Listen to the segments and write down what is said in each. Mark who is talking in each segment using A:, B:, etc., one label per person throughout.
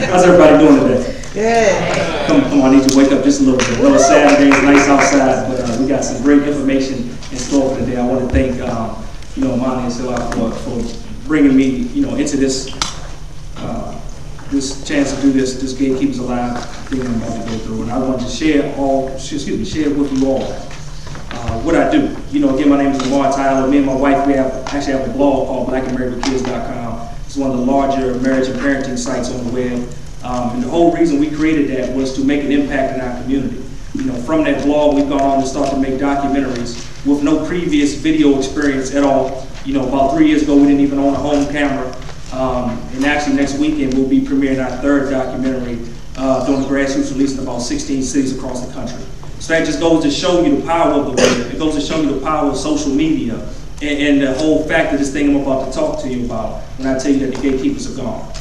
A: How's everybody doing today?
B: Yeah.
A: Come on, I need to wake up just a little bit. I know it's Saturday, it's nice outside, but we got some great information in store for today. I want to thank Monty and Silla for bringing me into this this chance to do this Gatekeepers Alive thing I'm about to go through, and I want to share with you all what I do. Again, my name is Lamar Tyler. Me and my wife, we actually have a blog called blackandmarriedwithkids.com. It's one of the larger marriage and parenting sites on the web. And the whole reason we created that was to make an impact in our community. From that blog, we've gone on to start to make documentaries with no previous video experience at all. About 3 years ago, we didn't even own a home camera. And actually, next weekend, we'll be premiering our third documentary doing a grassroots release in about 16 cities across the country. So that just goes to show you the power of the web. It goes to show you the power of social media and the whole fact of this thing I'm about to talk to you about when I tell you that the gatekeepers are gone.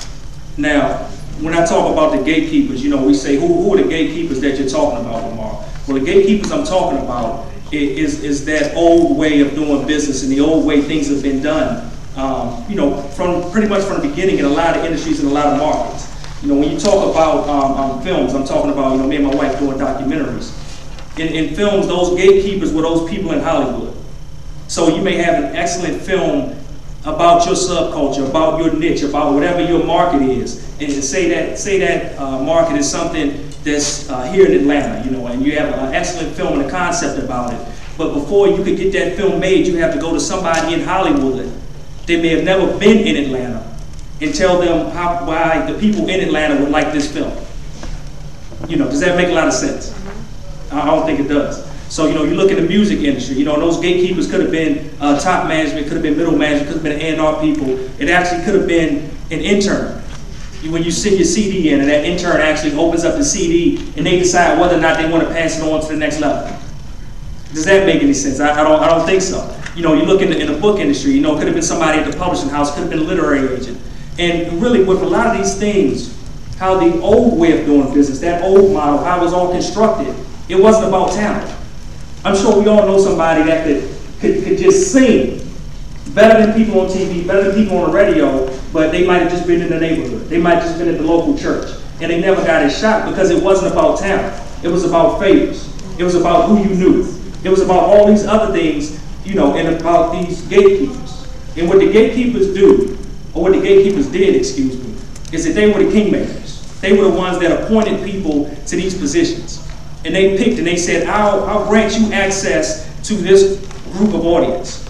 A: Now, when I talk about the gatekeepers, we say, who are the gatekeepers that you're talking about, Lamar? Well, the gatekeepers I'm talking about is that old way of doing business and the old way things have been done, from pretty much from the beginning in a lot of industries and a lot of markets. When you talk about films, I'm talking about, me and my wife doing documentaries. In films, those gatekeepers were those people in Hollywood. So you may have an excellent film about your subculture, about your niche, about whatever your market is, and say that market is something that's here in Atlanta, and you have an excellent film and a concept about it. But before you could get that film made, you have to go to somebody in Hollywood that may have never been in Atlanta and tell them why the people in Atlanta would like this film. Does that make a lot of sense? I don't think it does. So, you look at the music industry, those gatekeepers could have been top management, could have been middle management, could have been A&R people. It actually could have been an intern. When you send your CD in and that intern actually opens up the CD and they decide whether or not they want to pass it on to the next level. Does that make any sense? I don't think so. You look in the book industry, it could have been somebody at the publishing house, could have been a literary agent. And really with a lot of these things, how the old way of doing business, that old model, how it was all constructed, it wasn't about talent. I'm sure we all know somebody that could just sing better than people on TV, better than people on the radio, but they might have just been in the neighborhood. They might have just been at the local church. And they never got a shot because it wasn't about talent. It was about favors. It was about who you knew. It was about all these other things, and about these gatekeepers. And what the gatekeepers do, or what the gatekeepers did, excuse me, is that they were the kingmakers. They were the ones that appointed people to these positions. And they picked and they said, I'll grant you access to this group of audience,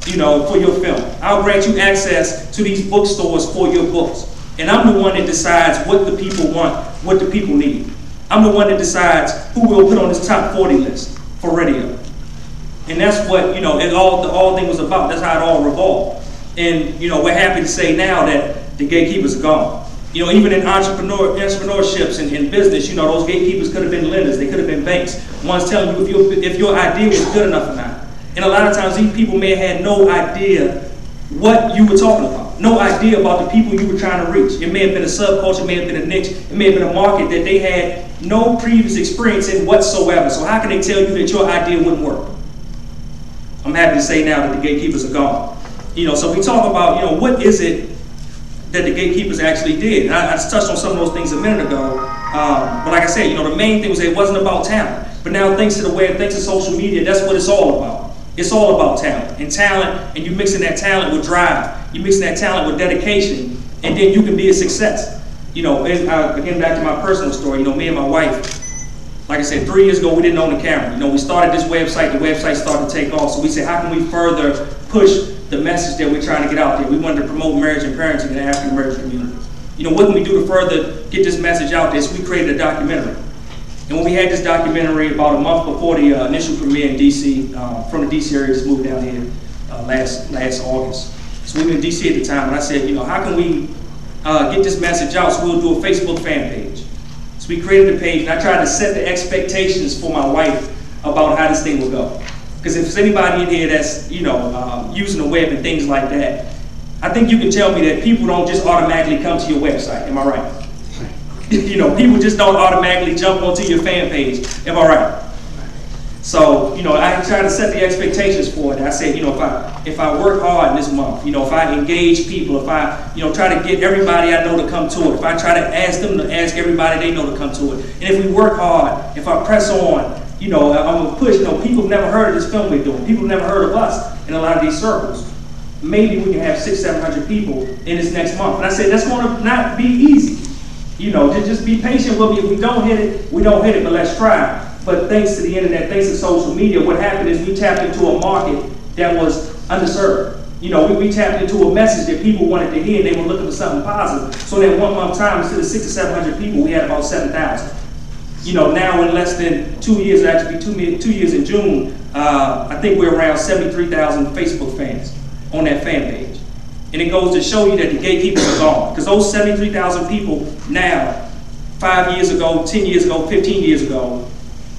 A: for your film. I'll grant you access to these bookstores for your books. And I'm the one that decides what the people want, what the people need. I'm the one that decides who we'll put on this top 40 list for radio. And that's what, the whole thing was about. That's how it all revolved. And, we're happy to say now that the gatekeepers are gone. Even in entrepreneurships and in business, those gatekeepers could have been lenders, they could have been banks, ones telling you if your idea was good enough or not. And a lot of times these people may have had no idea what you were talking about, no idea about the people you were trying to reach. It may have been a subculture, it may have been a niche, it may have been a market that they had no previous experience in whatsoever. So how can they tell you that your idea wouldn't work? I'm happy to say now that the gatekeepers are gone. So we talk about, what is it that the gatekeepers actually did. And I touched on some of those things a minute ago. But like I said, the main thing was that it wasn't about talent. But now thanks to the web, thanks to social media, that's what it's all about. It's all about talent. And you mixing that talent with drive. You mixing that talent with dedication, and then you can be a success. Again, back to my personal story, me and my wife, like I said, 3 years ago, we didn't own a camera. We started this website, the website started to take off. So we said, how can we further push the message that we're trying to get out there? We wanted to promote marriage and parenting in the African American community. What can we do to further get this message out there? So we created a documentary. And when we had this documentary about a month before the initial premiere in DC, from the DC area, just moved down here last August. So we were in DC at the time, and I said, how can we get this message out? So we'll do a Facebook fan page. So we created a page, and I tried to set the expectations for my wife about how this thing would go. Because if there's anybody in here that's, using the web and things like that, I think you can tell me that people don't just automatically come to your website. Am I right? People just don't automatically jump onto your fan page. Am I right? So, you know, I try to set the expectations for it. I said, you know, if I work hard this month, you know, if I engage people, if I, you know, try to get everybody I know to come to it, if I try to ask them to ask everybody they know to come to it, and if we work hard, if I press on, you know, I'm gonna push. You know, people have never heard of this film we're doing. People have never heard of us in a lot of these circles. Maybe we can have 600-700 people in this next month. And I said that's going to not be easy. You know, just be patient with me. If we don't hit it, we don't hit it. But let's try. But thanks to the internet, thanks to social media, what happened is we tapped into a market that was underserved. You know, we tapped into a message that people wanted to hear, and they were looking for something positive. So in that 1 month time, instead of 600 or 700 people, we had about 7,000. You know, now in less than 2 years, actually 2 years in June, I think we're around 73,000 Facebook fans on that fan page. And it goes to show you that the gatekeepers are gone. Because those 73,000 people now, 5 years ago, 10 years ago, 15 years ago,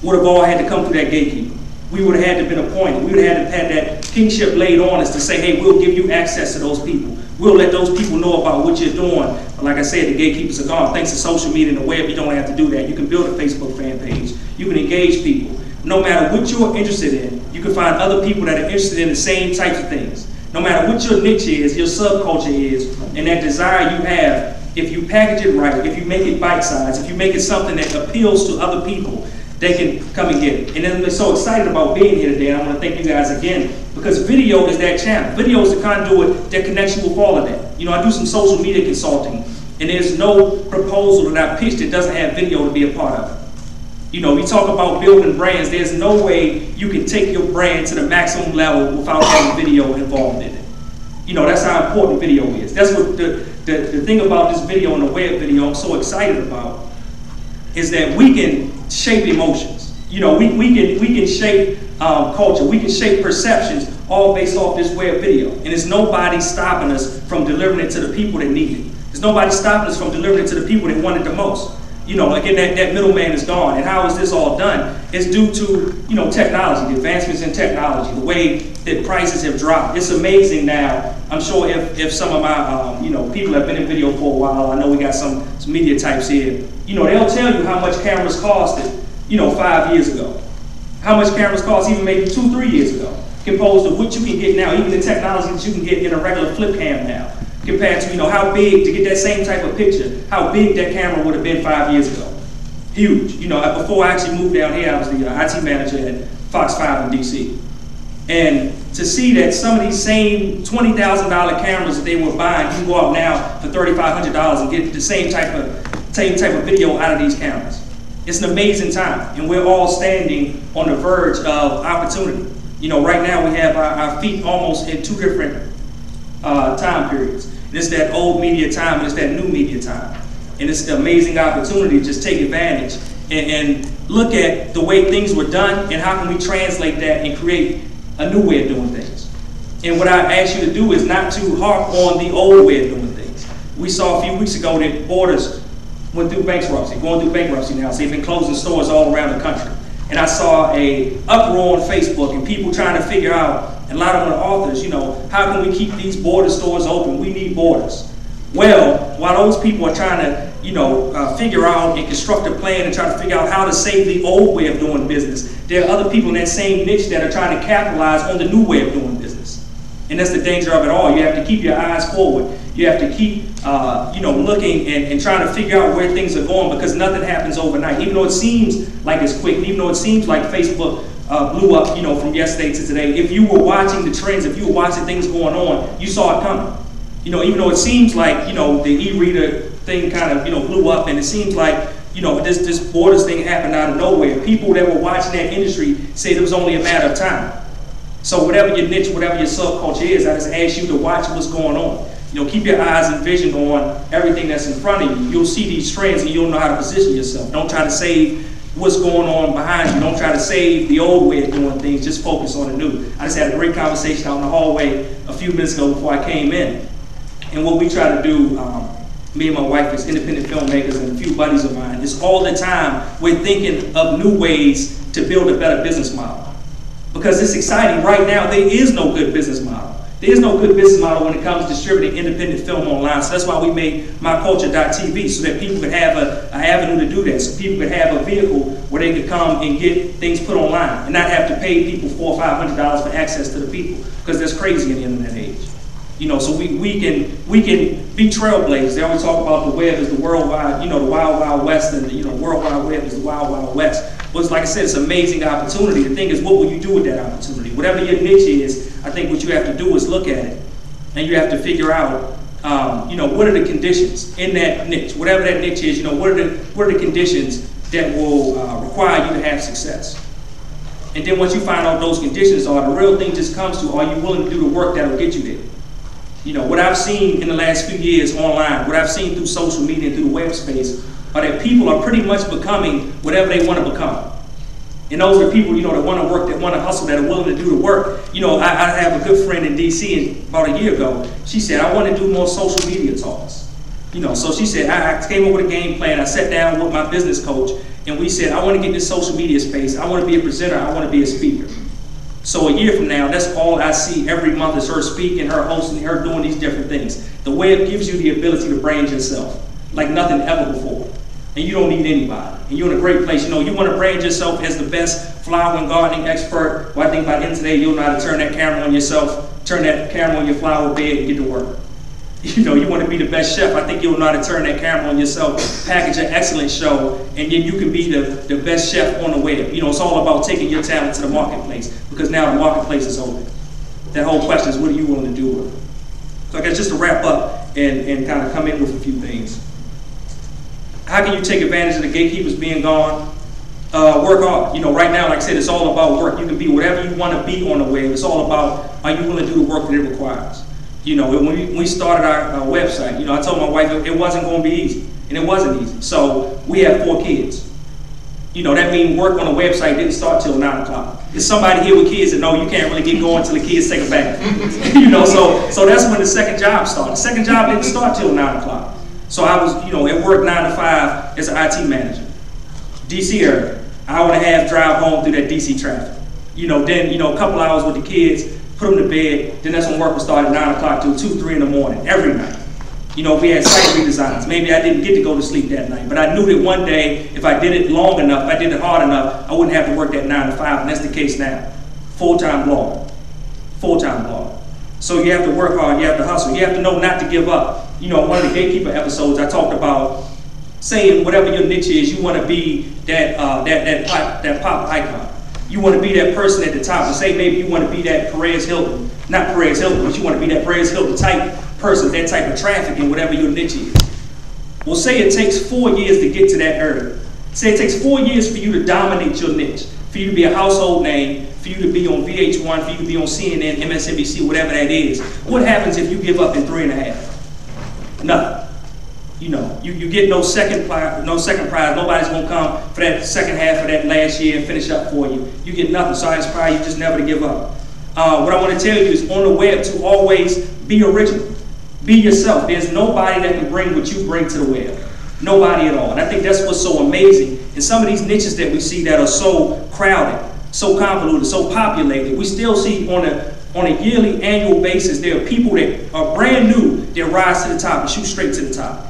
A: would have all had to come through that gatekeeper. We would have had to have been appointed. We would have had to have had that kingship laid on us to say, hey, we'll give you access to those people. We'll let those people know about what you're doing. But like I said, the gatekeepers are gone. Thanks to social media and the web, you don't have to do that. You can build a Facebook fan page. You can engage people. No matter what you're interested in, you can find other people that are interested in the same types of things. No matter what your niche is, your subculture is, and that desire you have, if you package it right, if you make it bite-sized, if you make it something that appeals to other people, they can come and get it. And then we're so excited about being here today, and I want to thank you guys again, because video is that channel. Video is the conduit that connects you with all of that. You know, I do some social media consulting, and there's no proposal that I pitch that doesn't have video to be a part of it. You know, we talk about building brands. There's no way you can take your brand to the maximum level without having video involved in it. You know, that's how important video is. That's what the thing about this video and the web video I'm so excited about is that we can shape emotions. You know, we can shape culture. We can shape perceptions all based off this web video. And there's nobody stopping us from delivering it to the people that need it. There's nobody stopping us from delivering it to the people that want it the most. You know, again, that middleman is gone. And how is this all done? It's due to, you know, technology, the advancements in technology, the way that prices have dropped. It's amazing now. I'm sure if some of my, you know, people have been in video for a while, I know we got some media types here, you know, they'll tell you how much cameras costed, you know, 5 years ago. How much cameras cost even maybe 2-3 years ago, composed of what you can get now, even the technology that you can get in a regular flip cam now. Compared to, you know, how big, to get that same type of picture, how big that camera would have been 5 years ago. Huge. You know, before I actually moved down here, I was the IT manager at Fox 5 in DC. And to see that some of these same $20,000 cameras that they were buying, you can go out now for $3,500 and get the same type of video out of these cameras. It's an amazing time, and we're all standing on the verge of opportunity. You know, right now we have our feet almost in two different time periods. And it's that old media time and it's that new media time. And it's the amazing opportunity to just take advantage and look at the way things were done and how can we translate that and create a new way of doing things. And what I ask you to do is not to harp on the old way of doing things. We saw a few weeks ago that Borders went through bankruptcy, going through bankruptcy now. So they've been closing stores all around the country. And I saw a uproar on Facebook and people trying to figure out, and a lot of them are authors, you know, how can we keep these border stores open? We need borders. Well, while those people are trying to, you know, figure out and construct a plan and try to figure out how to save the old way of doing business, there are other people in that same niche that are trying to capitalize on the new way of doing business. And that's the danger of it all. You have to keep your eyes forward. You have to keep, you know, looking and trying to figure out where things are going, because nothing happens overnight. Even though it seems like it's quick, even though it seems like Facebook blew up, you know, from yesterday to today, if you were watching the trends, if you were watching things going on, you saw it coming. You know, even though it seems like, you know, the e-reader thing kind of, you know, blew up, and it seems like, you know, this Borders thing happened out of nowhere. People that were watching that industry said it was only a matter of time. So whatever your niche, whatever your subculture is, I just ask you to watch what's going on. You know, keep your eyes and vision on everything that's in front of you. You'll see these trends and you'll know how to position yourself. Don't try to save what's going on behind you. Don't try to save the old way of doing things. Just focus on the new. I just had a great conversation out in the hallway a few minutes ago before I came in. And what we try to do, me and my wife as independent filmmakers and a few buddies of mine, is all the time we're thinking of new ways to build a better business model. Because it's exciting. Right now, there is no good business model. There's no good business model when it comes to distributing independent film online. So that's why we made myculture.tv, so that people could have an avenue to do that. So people could have a vehicle where they could come and get things put online and not have to pay people $400 or $500 for access to the people, because that's crazy in the internet age. You know, so we can be trailblazers. They always talk about the web as the worldwide, the wild, wild west, and the World Wide Web is the wild, wild west. But it's like I said, it's an amazing opportunity. The thing is, what will you do with that opportunity? Whatever your niche is, I think what you have to do is look at it, and you have to figure out, what are the conditions in that niche? Whatever that niche is, what are the conditions that will require you to have success? And then once you find out those conditions are, the real thing just comes to, are you willing to do the work that will get you there? What I've seen in the last few years online, what I've seen through social media and through the web space, are that people are pretty much becoming whatever they want to become. And those are people, that want to work, that want to hustle, that are willing to do the work. I have a good friend in DC about a year ago. She said, I want to do more social media talks. So she said, I came up with a game plan. I sat down with my business coach, and we said, I want to get in this social media space. I want to be a presenter. I want to be a speaker. So a year from now, that's all I see every month is her speaking, her hosting, her doing these different things. The web gives you the ability to brand yourself like nothing ever before. And you don't need anybody. And you're in a great place. You want to brand yourself as the best flower and gardening expert. Well, I think by the end of the day, you'll know how to turn that camera on yourself, turn that camera on your flower bed, and get to work. You want to be the best chef. I think you'll know how to turn that camera on yourself, package an excellent show, and then you can be the best chef on the web. It's all about taking your talent to the marketplace, because now the marketplace is open. That whole question is, what are you willing to do with it? So I guess just to wrap up and kind of come in with a few things. How can you take advantage of the gatekeepers being gone? Work hard. Right now, like I said, it's all about work. You can be whatever you want to be on the web. It's all about, are you willing to do the work that it requires? When we started our website, I told my wife it wasn't going to be easy, and it wasn't easy. So we have 4 kids. That means work on a website didn't start till 9 o'clock. There's somebody here with kids that know you can't really get going till the kids take a bath. So that's when the second job started. The second job didn't start till 9 o'clock. So I was, at work 9 to 5 as an IT manager. DC area, hour and a half drive home through that DC traffic. Then, a couple hours with the kids, put them to bed, then that's when work would start at 9 o'clock till 2, 3 in the morning, every night. We had site redesigns. Maybe I didn't get to go to sleep that night, but I knew that one day, if I did it long enough, if I did it hard enough, I wouldn't have to work that 9 to 5, and that's the case now. Full-time blogger. Full-time blogger. So you have to work hard, you have to hustle, you have to know not to give up. One of the Gatekeeper episodes, I talked about saying whatever your niche is, you want to be that pop icon. You want to be that person at the top. And say maybe you want to be that Perez Hilton, not Perez Hilton, but you want to be that Perez Hilton type person, that type of traffic in whatever your niche is. Well, say it takes 4 years to get to that area. Say it takes 4 years for you to dominate your niche, for you to be a household name, for you to be on VH1, for you to be on CNN, MSNBC, whatever that is. What happens if you give up in 3.5? Nothing. You get no second prize. Nobody's gonna come for that second half of that last year and finish up for you. You get nothing. So I inspire you just never to give up. What I want to tell you is on the web to always be original. Be yourself. There's nobody that can bring what you bring to the web. Nobody at all. And I think that's what's so amazing. And some of these niches that we see that are so crowded, so convoluted, so populated, we still see on a yearly, annual basis, there are people that are brand new that rise to the top and shoot straight to the top.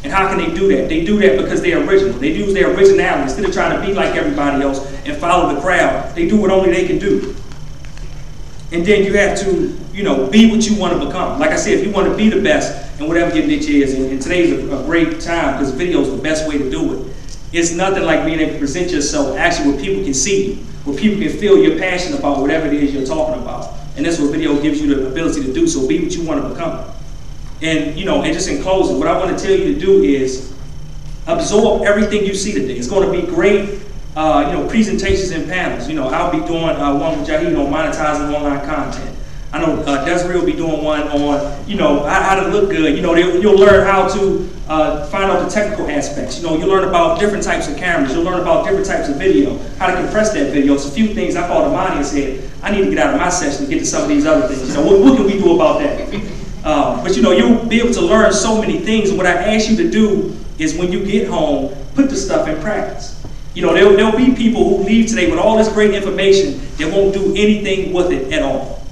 A: And how can they do that? They do that because they're original. They use their originality. Instead of trying to be like everybody else and follow the crowd, they do what only they can do. And then you have to, be what you want to become. Like I said, if you want to be the best in whatever your niche is, and today's a great time because video is the best way to do it. It's nothing like being able to present yourself actually where people can see you, where people can feel you're passionate about whatever it is you're talking about. And that's what video gives you the ability to do. So be what you want to become. And and just in closing, what I want to tell you to do is absorb everything you see today. It's going to be great, presentations and panels. I'll be doing one with Jahid on monetizing online content. I know Desiree will be doing one on, how to look good. You'll learn how to find out the technical aspects. You'll learn about different types of cameras. You'll learn about different types of video, how to compress that video. It's a few things I called Amani and said, I need to get out of my session to get to some of these other things. What can we do about that? But you'll be able to learn so many things. And what I ask you to do is when you get home, put the stuff in practice. There'll be people who leave today with all this great information that won't do anything with it at all.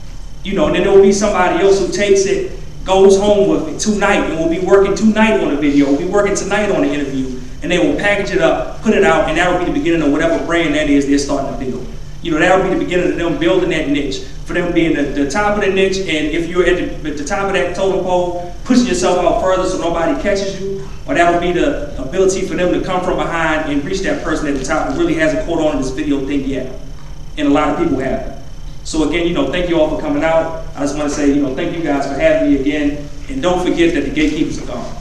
A: You know, and then there will be somebody else who takes it, goes home with it tonight, and will be working tonight on the video, will be working tonight on the interview, and they will package it up, put it out, and that will be the beginning of whatever brand that is they're starting to build. You know, that will be the beginning of them building that niche, for them being the top of the niche, and if you're at the top of that totem pole, pushing yourself out further so nobody catches you, or that will be the ability for them to come from behind and reach that person at the top who really hasn't caught on to this video thing yet. And a lot of people haven't. So again, you know, thank you all for coming out. I just want to say, you know, thank you guys for having me again, and don't forget that the gatekeepers are gone.